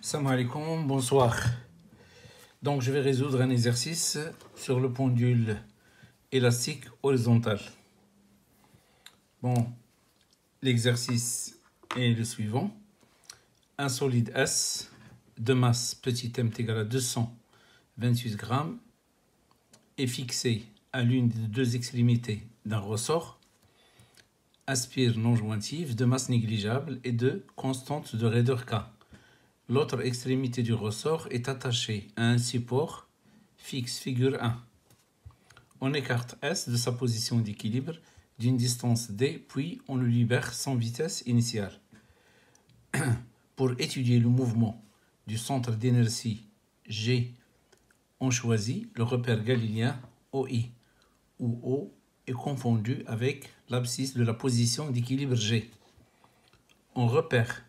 Salam alaikum, bonsoir. Donc je vais résoudre un exercice sur le pendule élastique horizontal. Bon, l'exercice est le suivant. Un solide S de masse petit m égale à 228 grammes est fixé à l'une des deux extrémités d'un ressort, aspire non jointive de masse négligeable et de constante de raideur K. L'autre extrémité du ressort est attachée à un support fixe, figure 1. On écarte S de sa position d'équilibre d'une distance d, puis on le libère sans vitesse initiale. Pour étudier le mouvement du centre d'inertie G, on choisit le repère galiléen OI, où O est confondu avec l'abscisse de la position d'équilibre G. On repère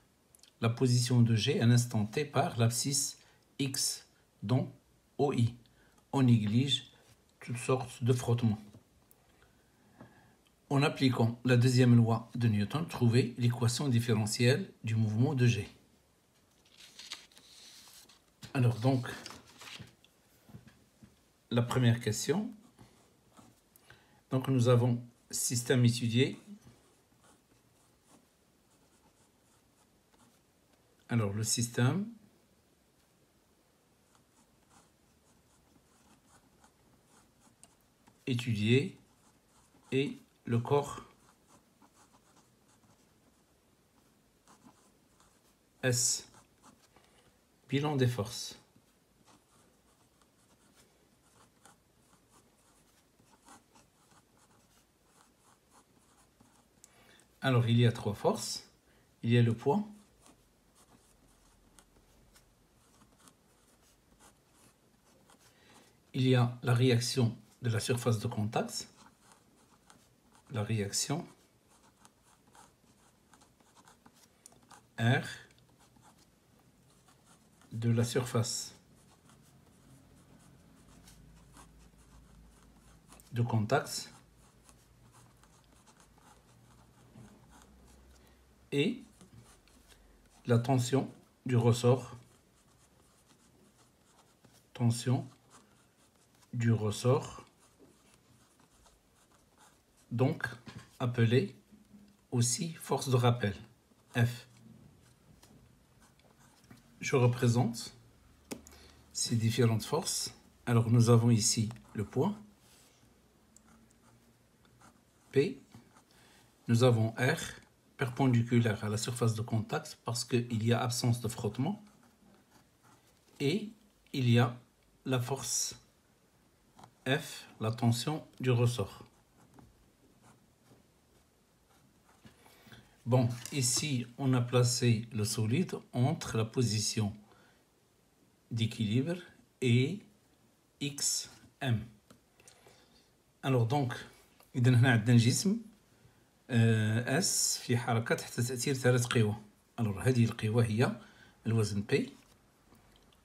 la position de G à un instant t par l'abscisse X, dont OI. On néglige toutes sortes de frottements. En appliquant la deuxième loi de Newton, trouvez l'équation différentielle du mouvement de G. Alors donc, la première question. Donc nous avons système étudié. Alors le système étudié et le corps S. Bilan des forces. Alors il y a trois forces. Il y a le poids, il y a la réaction de la surface de contact, la réaction R de la surface de contact et la tension du ressort, donc appelée aussi force de rappel, F. Je représente ces différentes forces. Alors nous avons ici le poids, P. Nous avons R, perpendiculaire à la surface de contact parce qu'il y a absence de frottement. Et il y a la force F, la tension du ressort. Bon, ici, on a placé le solide entre la position d'équilibre et XM. Alors donc, إذا هنا عندنا جسم S في حركة تحت تأثير ثلاث قوى. alors هذه القوى هي الوزن P،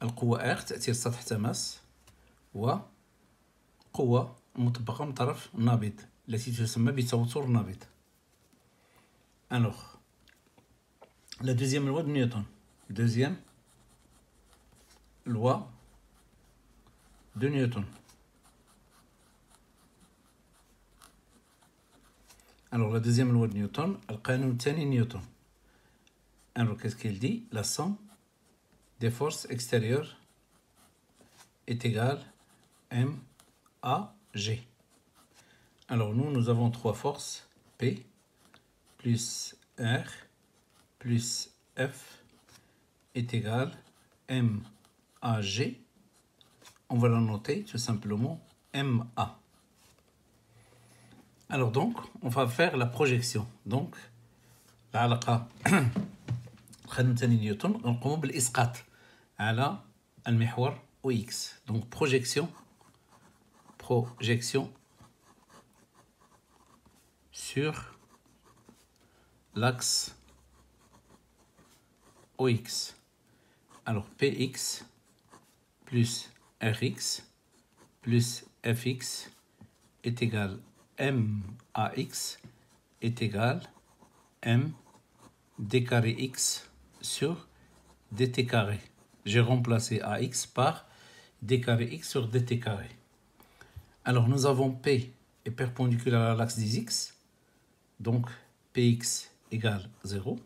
القوة R تأثير سطح تماس، وقوة مطبقة من طرف نابض التي تسمى بتوتر نابض. Alors, la deuxième loi de Newton. Deuxième loi de Newton. Alors, la deuxième loi de Newton, القانون الثاني نيوتن. Alors, qu'est-ce qu'il dit? La somme des forces extérieures est égale M à G. Alors, nous avons trois forces, P plus R plus F est égal M à G. On va la noter tout simplement MA. Alors donc, on va faire la projection. Donc, العلاقة القانون الثاني نيوتن نقوم بالإسقاط على المحور OX. Donc projection sur l'axe OX. Alors PX plus RX plus FX est égal MAX est égal M d carré X sur dt carré. j'ai remplacé AX par D carré X sur DT carré. Alors, nous avons P est perpendiculaire à l'axe des X. Donc, Px égale 0.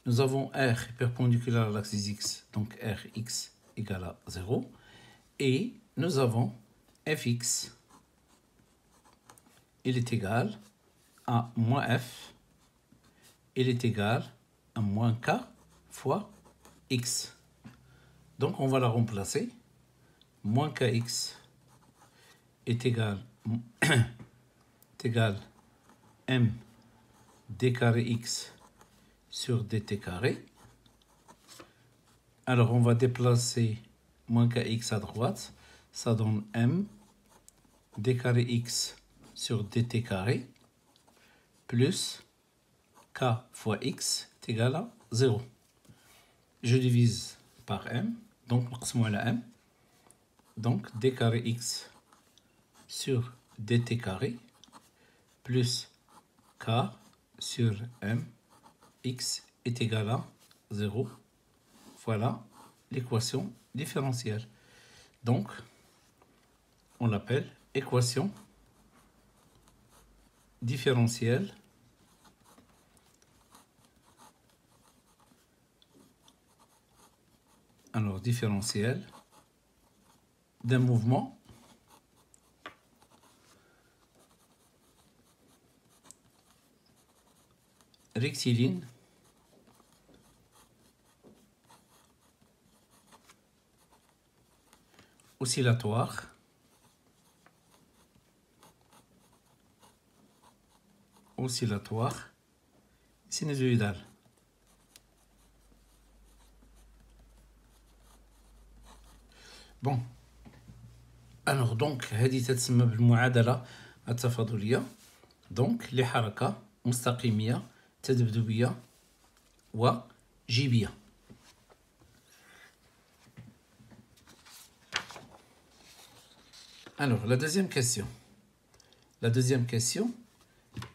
Nous avons R est perpendiculaire à l'axe des X. Donc, Rx égale à 0. Et nous avons Fx, il est égal à moins F, il est égal à moins K fois X. Donc, on va la remplacer. Moins Kx est égal M d carré X sur dt carré. Alors, on va déplacer moins Kx à droite. Ça donne M d carré X sur dt carré plus K fois X est égal à 0. Je divise par M. Donc, نقسمو على M. Donc, d carré X sur dt carré plus K sur M, X est égal à 0. Voilà l'équation différentielle. Donc, on l'appelle équation différentielle différentielle d'un mouvement rectiligne oscillatoire sinusoïdal. Bon, alors donc هذه تتسمى بالمعادلة التفاضلية. donc لحركة مستقيمية تذبذبية وجيبية. Alors, la deuxième question.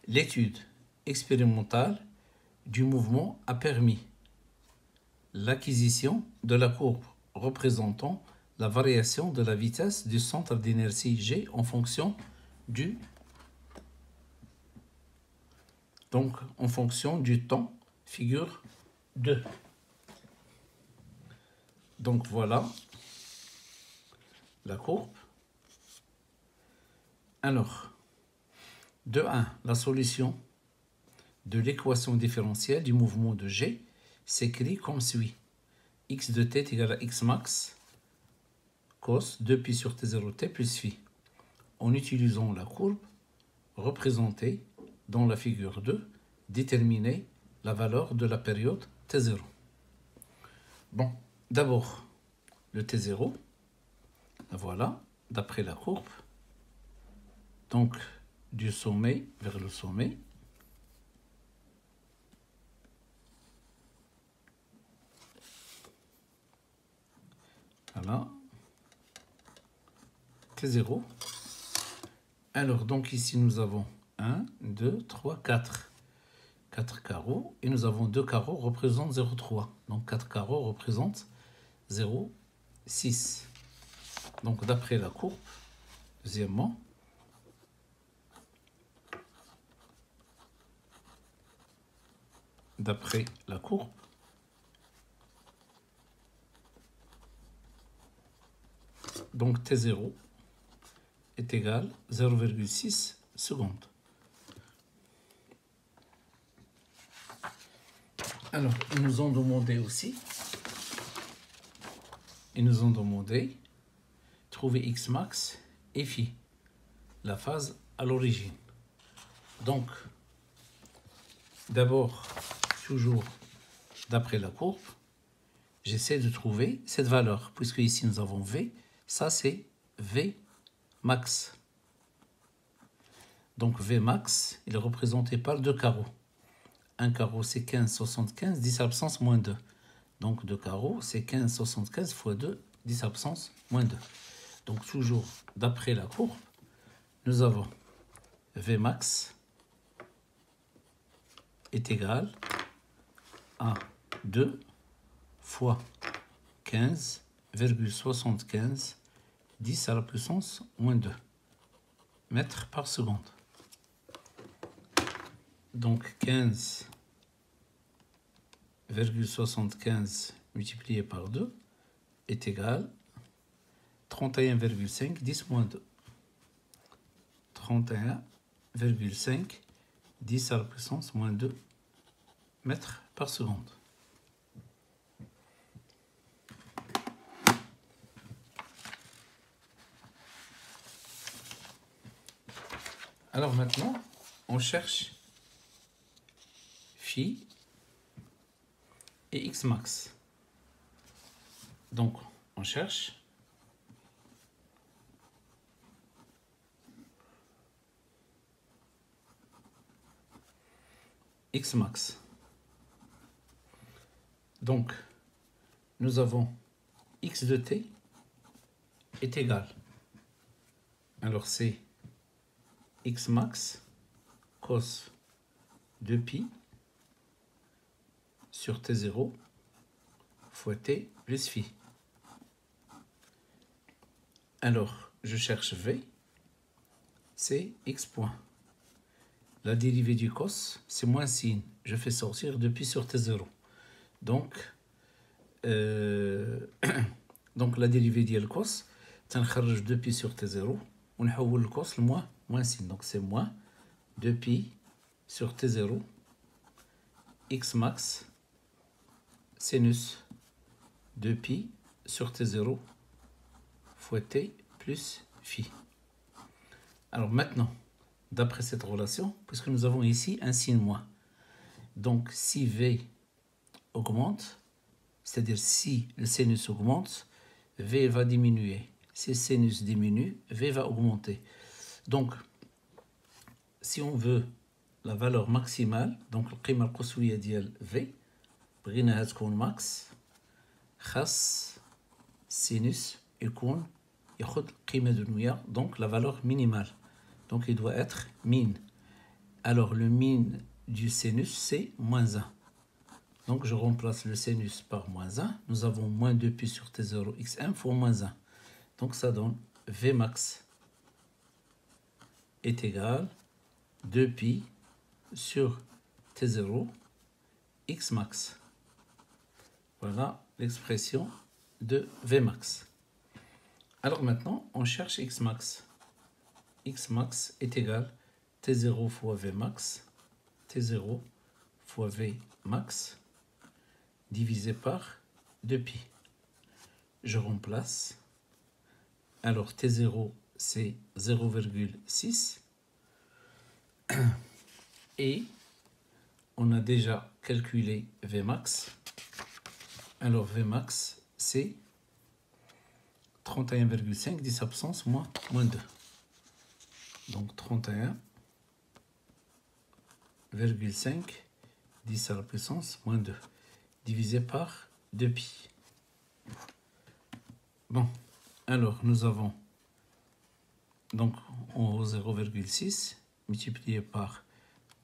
L'étude expérimentale du mouvement a permis l'acquisition de la courbe représentant la variation de la vitesse du centre d'inertie G en fonction du temps, figure 2. Donc voilà la courbe. Alors, de 1, la solution de l'équation différentielle du mouvement de G s'écrit comme suit. X de t est égal à x max cos 2pi sur t0t plus phi. En utilisant la courbe représentée dans la figure 2, déterminer la valeur de la période t0. Bon, d'abord, le t0, voilà, d'après la courbe. Donc, du sommet vers le sommet. Voilà. T0. Alors, donc ici, nous avons 1, 2, 3, 4. 4 carreaux. Et nous avons 2 carreaux représentent 0,3. Donc, 4 carreaux représentent 0,6. Donc, d'après la courbe, deuxièmement, d'après la courbe, donc T0 est égal à 0,6 secondes. Alors, ils nous ont demandé aussi, trouver X max et phi, la phase à l'origine. Donc, d'abord, toujours d'après la courbe, j'essaie de trouver cette valeur, puisque ici nous avons V, ça c'est V max. Donc V max, il est représenté par 2 carreaux. Un carreau c'est 15,75, 10 absence moins 2. Donc 2 carreaux c'est 15,75 fois 2, 10 absence moins 2. Donc toujours d'après la courbe, nous avons V max est égal à 2 fois 15,75 10 à la puissance moins 2 mètres par seconde. Donc 15,75 multiplié par 2 est égal à 31,5 10 moins 2. 31,5 10 à la puissance moins 2 mètres par seconde. Alors maintenant, on cherche phi et x max. Donc, on cherche x max. Donc, nous avons x de t est égal. Alors, c'est x max cos 2pi sur t0 fois t plus phi. Alors, je cherche v, c'est x point. La dérivée du cos, c'est moins signe. Je fais sortir 2pi sur t0. Donc, donc la dérivée ديال cos, تنخرج 2pi sur t0 ونحول الcos لموان signe. Donc c'est moins 2pi sur t0 x max sinus 2pi sur t0 fois t plus phi. Alors maintenant, d'après cette relation, puisque nous avons ici un signe moins, donc si v augmente, c'est-à-dire si le sinus augmente, v va diminuer. Si le sinus diminue, v va augmenter. Donc, si on veut la valeur maximale, donc القيمة القصوية ديال v بغيناها تكون max, خاص sinus يكون ياخذ قيمة دنيا, donc la valeur minimale. Donc il doit être min. Alors le min du sinus c'est moins 1. Donc je remplace le sinus par moins 1. Nous avons moins 2pi sur t0 x1 fois moins 1. Donc ça donne v max est égal 2pi sur t0 x max. Voilà l'expression de v max. Alors maintenant, on cherche x max. X max est égal t0 fois v max, t0 fois v max, divisé par 2pi. Je remplace. Alors t0 c'est 0,6 et on a déjà calculé Vmax. Alors Vmax c'est 31,5 10 absence moins 2. Donc 31,5 10 à la puissance moins 2 divisé par 2pi. Bon, alors nous avons donc en haut 0,6 multiplié par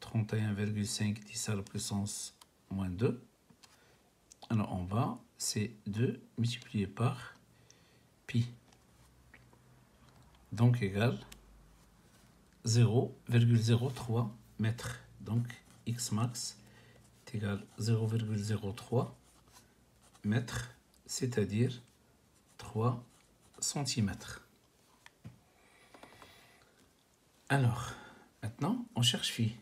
31,5 10 à la puissance moins 2. Alors en bas, c'est 2 multiplié par pi. Donc égal 0,03 mètres. Donc x max est égal 0,03 mètres, c'est-à-dire 3 cm. Alors, maintenant, on cherche phi.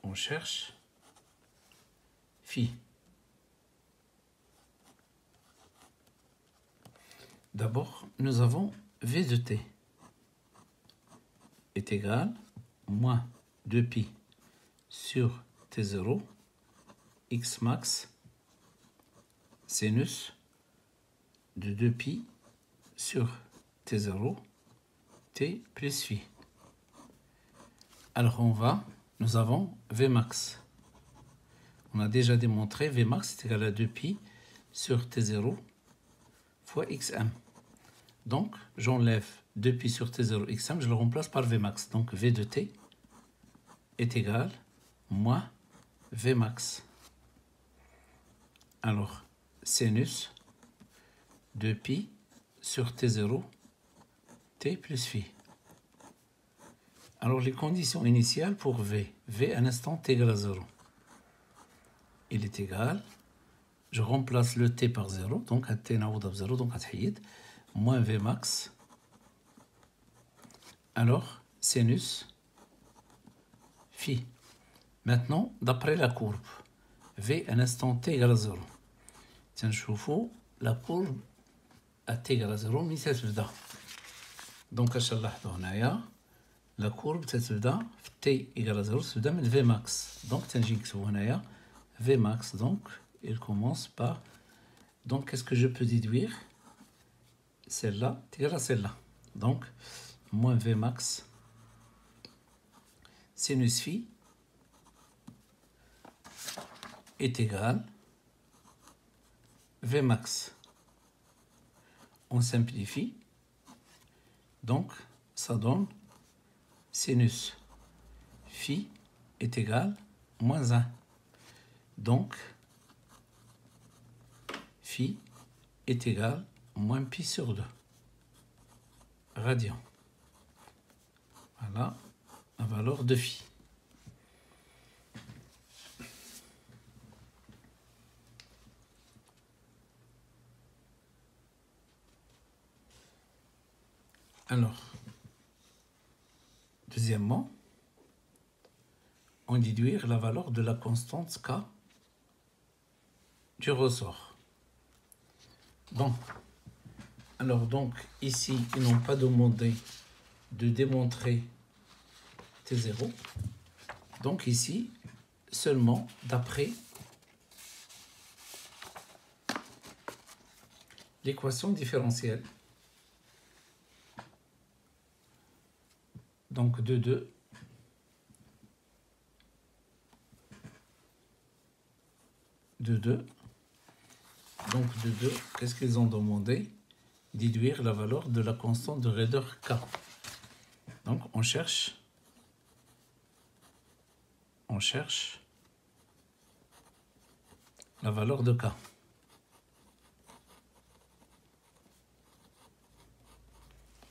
On cherche phi. D'abord, nous avons v de t est égal moins 2pi sur t0 x max sinus de 2pi sur t0 t plus phi. Alors nous avons Vmax. On a déjà démontré Vmax est égal à 2pi sur t0 fois xm. Donc j'enlève 2pi sur t0 xm, je le remplace par Vmax. Donc v de t est égal moins Vmax. Alors sinus de pi sur T0, T plus phi. Alors les conditions initiales pour V. V à un instant T égale à 0. Il est égal, je remplace le T par 0, donc à T نعوضها ب 0, donc à تحيد, moins V max. Alors, sinus phi. Maintenant, d'après la courbe, V à un instant T égale à 0. Tiens, je trouve la courbe à T égale à 0, mais ça se fait. Donc, à chaque fois, la courbe تتبدا في T égale à 0 تتبدا من V max. Donc, تنجي نكتبو هنايا V max. Donc, il commence par. Donc, qu'est-ce que je peux déduire? Celle-là est égale à celle-là. Donc, moins V max sinus phi est égal V max. On simplifie. Donc, ça donne sinus phi est égal moins 1. Donc, phi est égal moins pi sur 2 radian. Voilà la valeur de phi. Alors, deuxièmement, on déduire la valeur de la constante K du ressort. Bon, alors donc ici, ils n'ont pas demandé de démontrer T0. Donc ici, seulement d'après l'équation différentielle. Donc de 2 Donc de 2, qu'est-ce qu'ils ont demandé? Déduire la valeur de la constante de raideur K. Donc on cherche la valeur de K.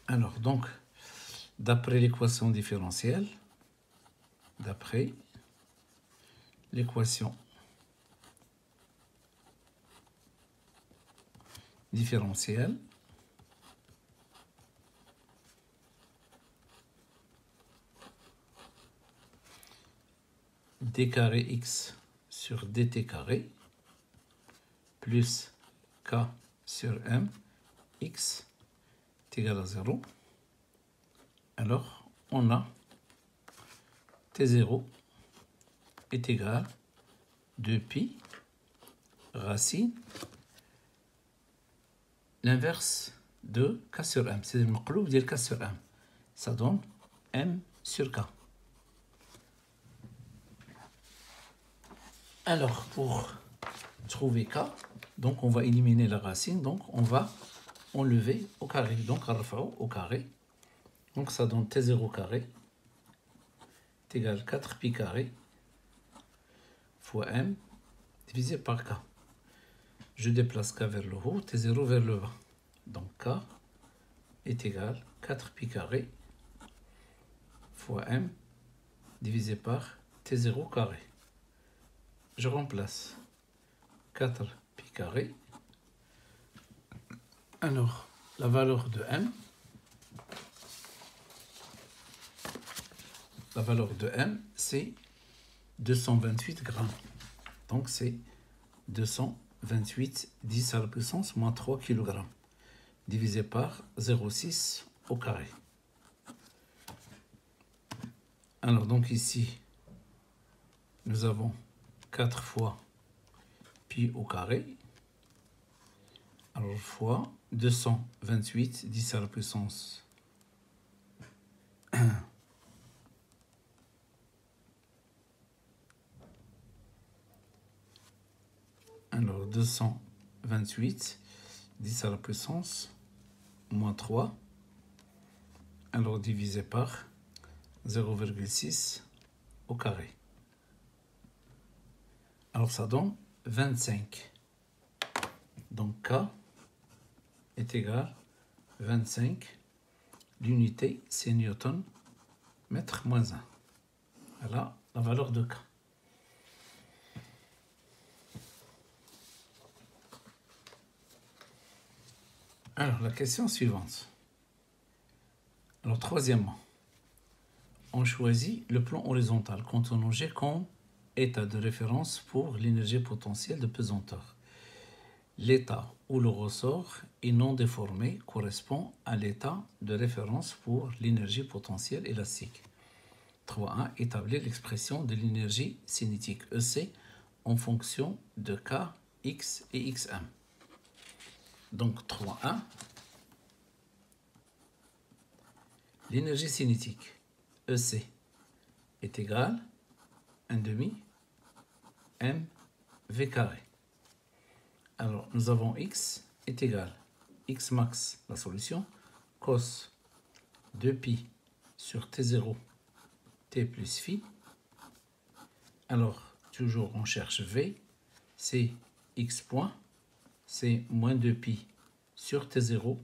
Alors donc, d'après l'équation différentielle, d carré x sur dt carré plus k sur m x est égal à 0. Alors, on a T0 est égal à 2 pi racine l'inverse de k sur m. C'est le maqloub de k sur m. Ça donne m sur k. Alors, pour trouver k, donc on va éliminer la racine, donc on va enlever au carré. Donc, au carré. Donc, ça donne T0 carré est égal à 4 pi carré fois m divisé par k. Je déplace k vers le haut, T0 vers le bas. Donc, k est égal à 4 pi carré fois m divisé par T0 carré. Je remplace 4 pi carré. Alors, la valeur de m, c'est 228 grammes. Donc, c'est 228 10 à la puissance moins 3 kg divisé par 0,6 au carré. Alors, donc ici, nous avons 4 fois pi au carré. Alors, fois 228 10 à la puissance alors 228 10 à la puissance moins 3. Alors divisé par 0,6 au carré. Alors ça donne 25. Donc K est égal à 25. L'unité, c'est Newton, mètre moins 1. Voilà la valeur de K. Alors, la question suivante. Alors, troisièmement, on choisit le plan horizontal contenu comme état de référence pour l'énergie potentielle de pesanteur. L'état où le ressort est non déformé correspond à l'état de référence pour l'énergie potentielle élastique. 3.1. Établir l'expression de l'énergie cinétique EC en fonction de K, X et XM. Donc 3.1. L'énergie cinétique EC est égale à 1 demi mv carré. Alors, nous avons x est égal x max, la solution, cos 2pi sur t0, t plus phi. Alors, toujours on cherche v, c'est x point, c'est moins 2pi sur t0,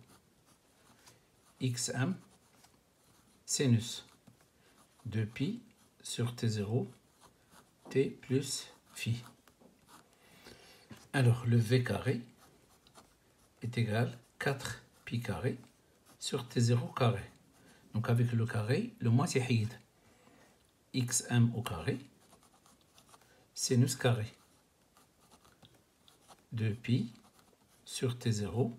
xm, sinus 2pi sur t0, t plus phi. Alors, le v carré est égal à 4 pi carré sur t0 carré. Donc, avec le carré, le moitié hid. xm au carré, sinus carré. 2 pi sur t0,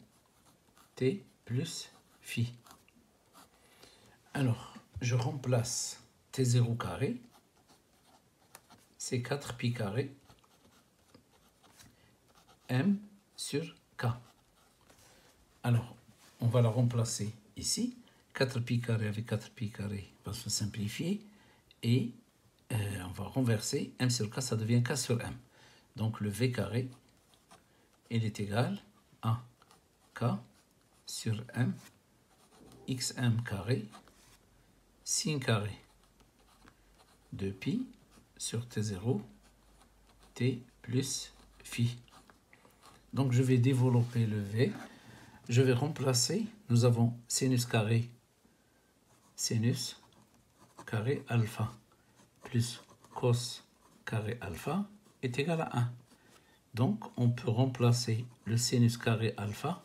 t plus phi. Alors, je remplace t0 carré, c'est 4 pi carré, m sur k. Alors, on va la remplacer ici. 4 pi carré avec 4 pi carré va se simplifier. Et on va renverser. M sur k, ça devient k sur m. Donc, le v carré, il est égal à k sur m, xm carré, sin carré, 2 pi sur t0, t plus phi. Donc, je vais développer le v. Je vais remplacer, nous avons sinus carré alpha plus cos carré alpha est égal à 1. Donc, on peut remplacer le sinus carré alpha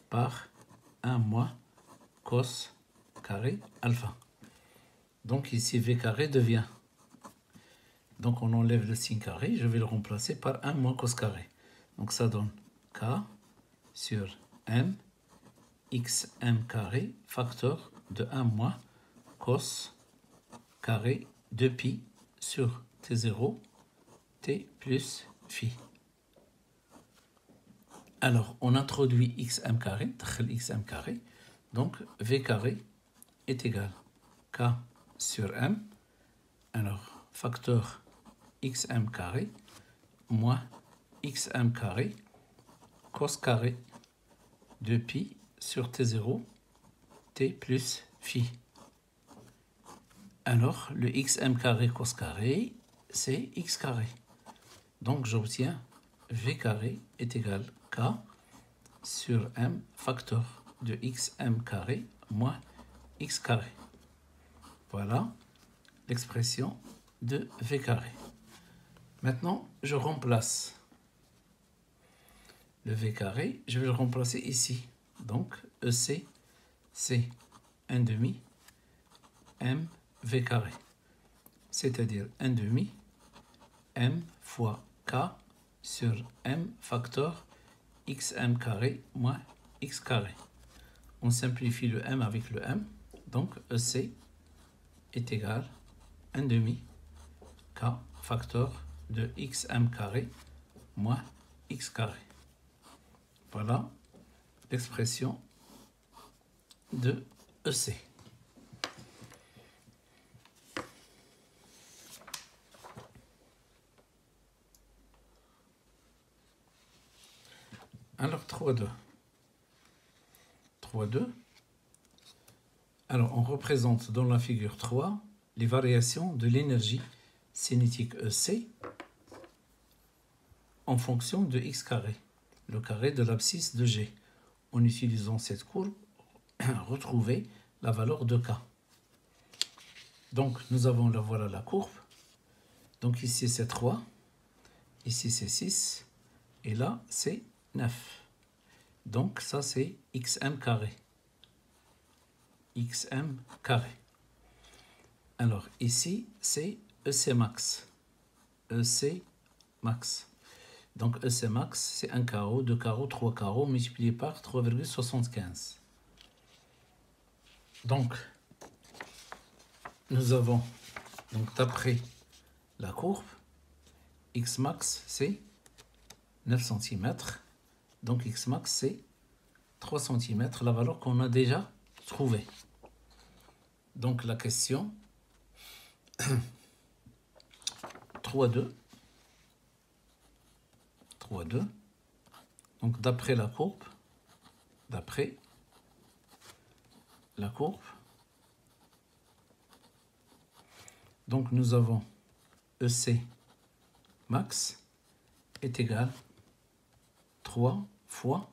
par 1 moins cos carré alpha. Donc, ici, v carré devient. Donc, on enlève le sin carré, je vais le remplacer par 1 moins cos carré. Donc, ça donne k sur m xm carré facteur de 1 moins cos carré 2 pi sur t0 t plus phi. Alors, on introduit xm carré, xm carré, donc v carré est égal à k sur m, alors facteur xm carré moins xm carré cos carré 2 pi sur t0, t plus phi. Alors, le xm carré cos carré, c'est x carré. Donc, j'obtiens v carré est égal à k sur m facteur de xm carré moins x carré. Voilà l'expression de v carré. Maintenant, je remplace le v carré, je vais le remplacer ici. Donc, EC, c'est 1 demi m v carré, c'est-à-dire 1 demi m fois k sur m facteur xm carré moins x carré. On simplifie le m avec le m, donc EC est égal à 1 demi k facteur de xm carré moins x carré. Voilà l'expression de EC. Alors, 3.2. 3.2. Alors, on représente dans la figure 3 les variations de l'énergie cinétique EC en fonction de x carré. le carré de l'abscisse de G. En utilisant cette courbe, retrouver la valeur de K. Donc, nous avons voilà la courbe. Donc, ici, c'est 3. Ici, c'est 6. Et là, c'est 9. Donc, ça, c'est xm carré. Xm carré. Alors, ici, c'est EC max. EC max. Donc, EC max, c'est 1 carreau, 2 carreaux, 3 carreaux multiplié par 3,75. Donc, nous avons, donc d'après la courbe, X max, c'est 9 cm. Donc, X max, c'est 3 cm, la valeur qu'on a déjà trouvée. Donc, la question 3,2. 3,2. Donc, d'après la courbe, donc nous avons EC max est égal 3 fois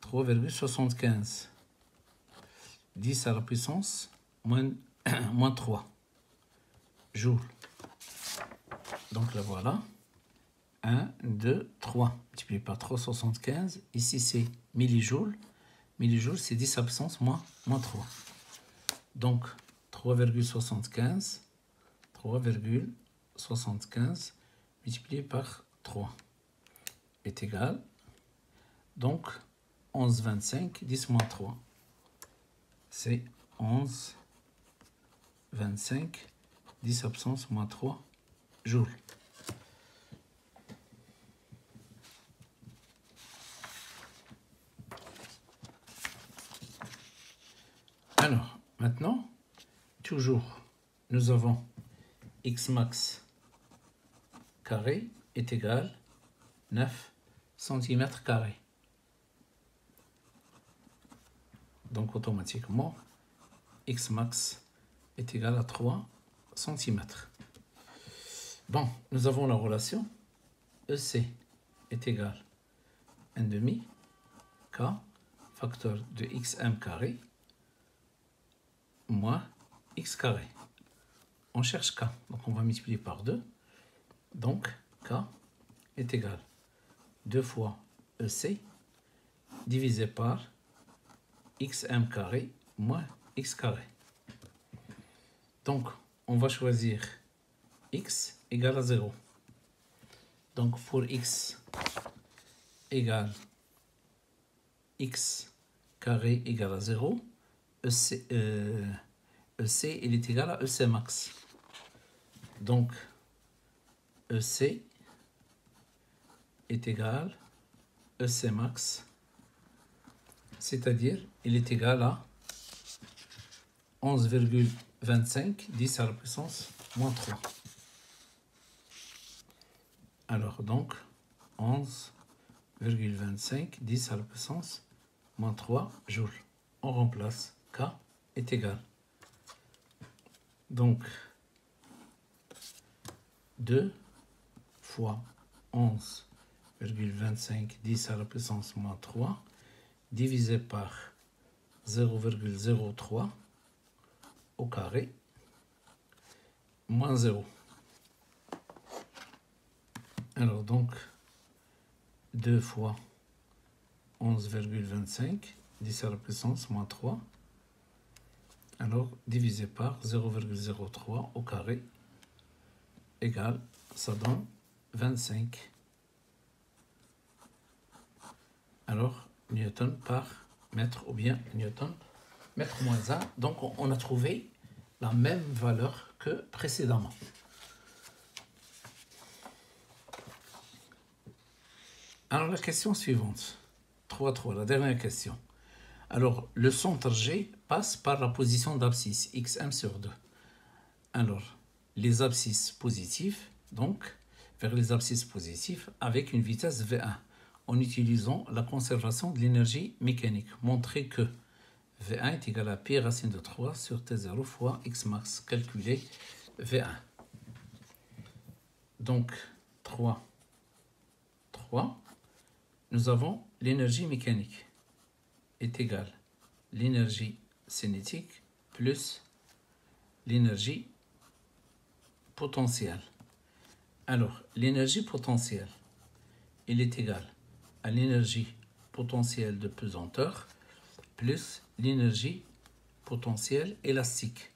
3,75. 10 à la puissance moins 3 joules. Donc là voilà. 1, 2, 3. Multiplié par 3,75. Ici c'est millijoules. Millijoules c'est 10 à la puissance moins 3. Donc 3,75 multiplié par 3 est égal. Donc 11,25, 10 moins 3. C'est 11,25, 10 absence moins 3 joules. Alors, maintenant, toujours, nous avons X max carré est égal 9 cm carré. Donc, automatiquement, X max est égal à 3 cm. Bon, nous avons la relation EC est égal 1,5 K facteur de XM carré moins X carré. On cherche K, donc on va multiplier par 2. Donc, K est égal 2 fois EC divisé par XM carré moins X carré. Donc, on va choisir X égale à 0. Donc, pour X égale X carré égale à 0, EC, il est égal à EC max. Donc, EC est égal à EC max, c'est-à-dire il est égal à 11,25, 10 à la puissance moins 3. Alors donc 11,25, 10 à la puissance moins 3 joules. On remplace K est égal. Donc 2 fois 11,25, 10 à la puissance moins 3 divisé par 0,03 au carré moins 0. Alors donc 2 fois 11,25, 10 à la puissance moins 3. Alors divisé par 0,03 au carré égale, ça donne 25. Alors Newton par mètre ou bien Newton mètre moins 1. Donc on a trouvé la même valeur que précédemment. Alors la question suivante, 3.3, la dernière question. Alors le centre G passe par la position d'abscisse xm sur 2. Alors les abscisses positives, donc vers les abscisses positives avec une vitesse V1 en utilisant la conservation de l'énergie mécanique. Montrer que V1 est égal à pi racine de 3 sur T0 fois X max. Calculer V1. Donc 3. nous avons l'énergie mécanique est égale l'énergie cinétique plus l'énergie potentielle. Alors, l'énergie potentielle, elle est égale à l'énergie potentielle de pesanteur plus l'énergie potentielle élastique.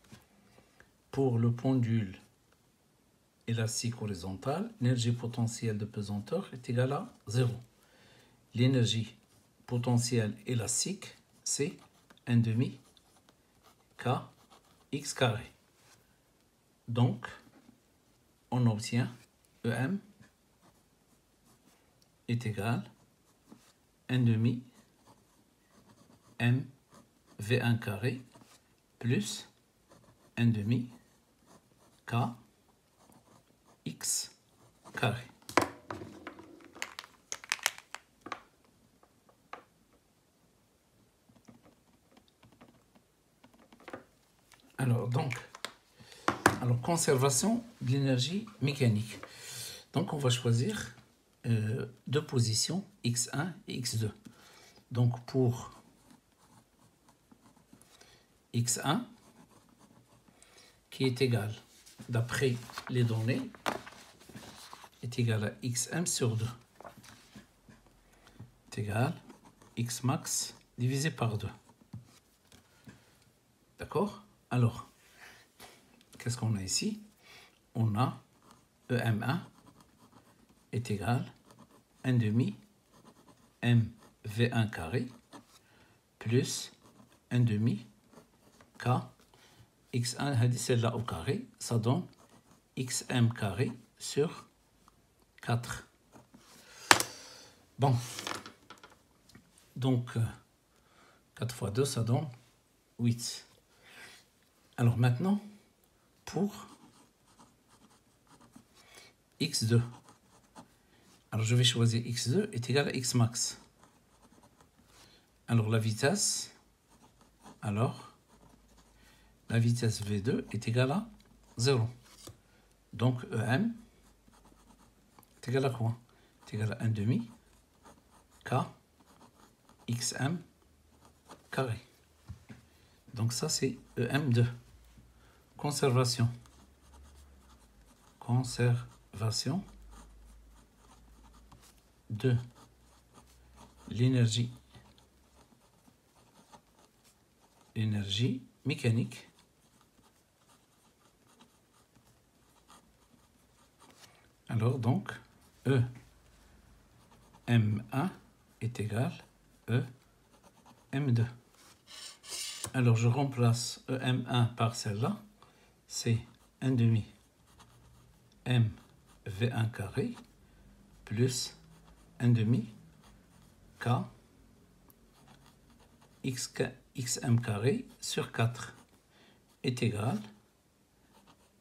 Pour le pendule élastique horizontal, l'énergie potentielle de pesanteur est égale à 0. L'énergie potentielle élastique, c'est 1 demi K x carré. Donc, on obtient EM est égal à 1 demi M V1 carré plus 1 demi K x carré. Alors, conservation de l'énergie mécanique. Donc, on va choisir deux positions, x1 et x2. Donc, pour x1, qui est égal, d'après les données, est égal à xm sur 2. Est égal à x max divisé par 2. D'accord? Alors, qu'est-ce qu'on a ici? On a EM1 est égal à 1 demi MV1 carré plus 1 demi K x1 celle-là au carré, ça donne xm carré sur 4. Bon, donc 4 fois 2, ça donne 8. Alors maintenant, pour x2, alors je vais choisir x2 est égal à x max. Alors la vitesse V2 est égale à 0. Donc EM est égal à quoi? Est égal à 1 demi K xm carré. Donc ça c'est EM2. Conservation de l'énergie mécanique alors donc EM1 est égal à EM2. Alors je remplace EM1 par celle-là, c'est 1 demi MV1 carré plus 1 demi K xm carré sur 4 est égal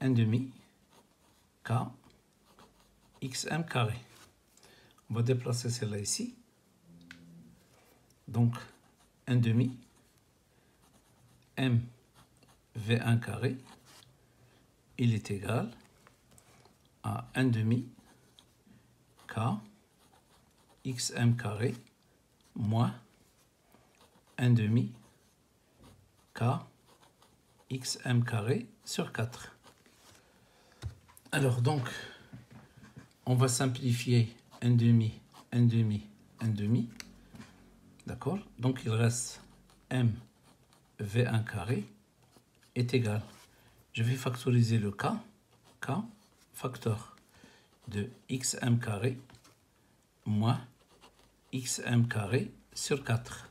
à 1 demi K xm carré. On va déplacer celle-là ici. Donc 1 demi MV1 carré, il est égal à 1 demi K xm carré moins 1 demi K xm carré sur 4. Alors donc, on va simplifier 1 demi, 1 demi, 1 demi. D'accord? Donc il reste M V1 carré est égal. Je vais factoriser le K facteur de xm carré moins xm carré sur 4.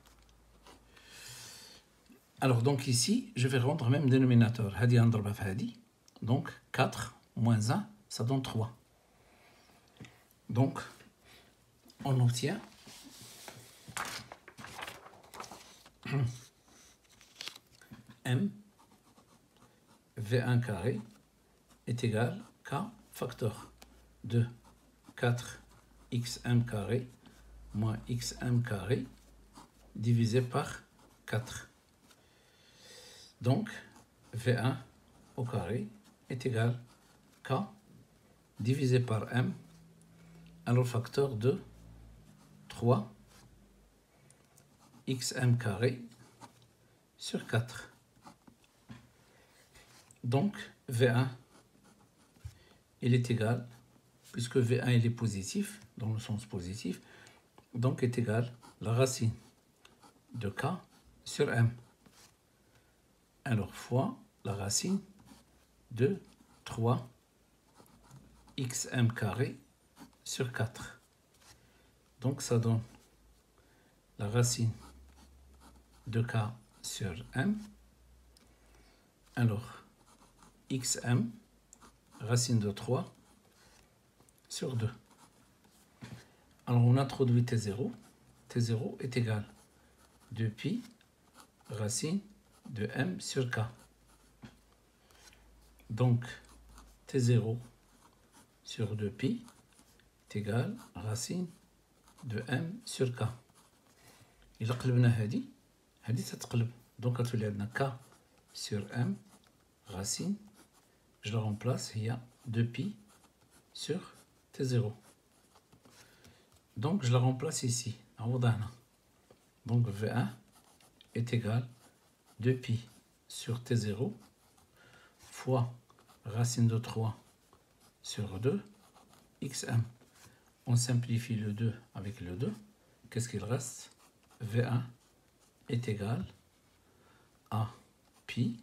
Alors donc ici, je vais rendre même dénominateur. Donc 4 moins 1, ça donne 3. Donc on obtient M V1 carré est égal à K facteur de 4 xm carré moins xm carré divisé par 4. Donc V1 au carré est égal à K divisé par M, alors facteur de 3 xm carré sur 4. Donc, V1, il est égal, puisque V1 il est positif, dans le sens positif, donc est égal la racine de K sur M. Alors, fois la racine de 3 xm carré sur 4. Donc, ça donne la racine de K sur M. Alors, xm, racine de 3 sur 2. Alors, on introduit T0. T0 est égal à 2pi racine de M sur K. Donc, T0 sur 2pi est égal à racine de M sur K. إذا قلبنا هذه تتقلب. Donc, غتولي عندنا K sur M racine. Je la remplace, il y a 2pi sur T0. Donc, je la remplace ici. Donc, V1 est égal à 2pi sur T0 fois racine de 3 sur 2 xm. On simplifie le 2 avec le 2. Qu'est-ce qu'il reste? V1 est égal à pi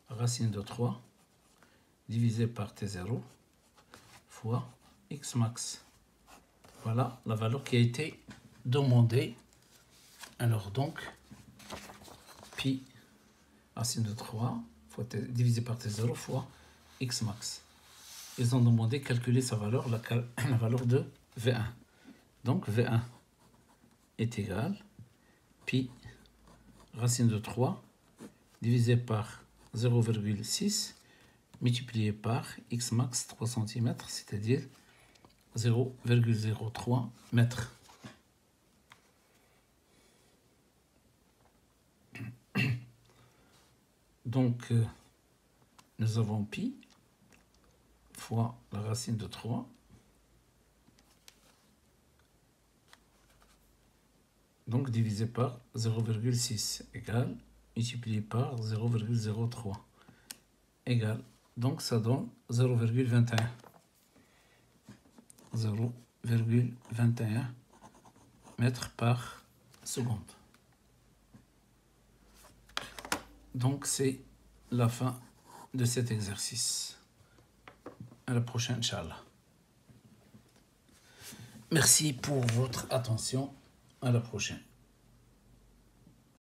racine de 3 divisé par T0 fois x max. Voilà la valeur qui a été demandée. Alors donc, pi racine de 3 fois divisé par T0 fois x max. Ils ont demandé de calculer sa valeur, la valeur de V1. Donc V1 est égal à pi racine de 3 divisé par 0,6 multiplié par x max 3 cm, c'est-à-dire 0,03 mètres. Donc, nous avons pi fois la racine de 3. Donc, divisé par 0,6 égale, multiplié par 0,03 égale. Donc, ça donne 0,21. 0,21 mètres par seconde. Donc, c'est la fin de cet exercice. À la prochaine, Inch'Allah. Merci pour votre attention. À la prochaine.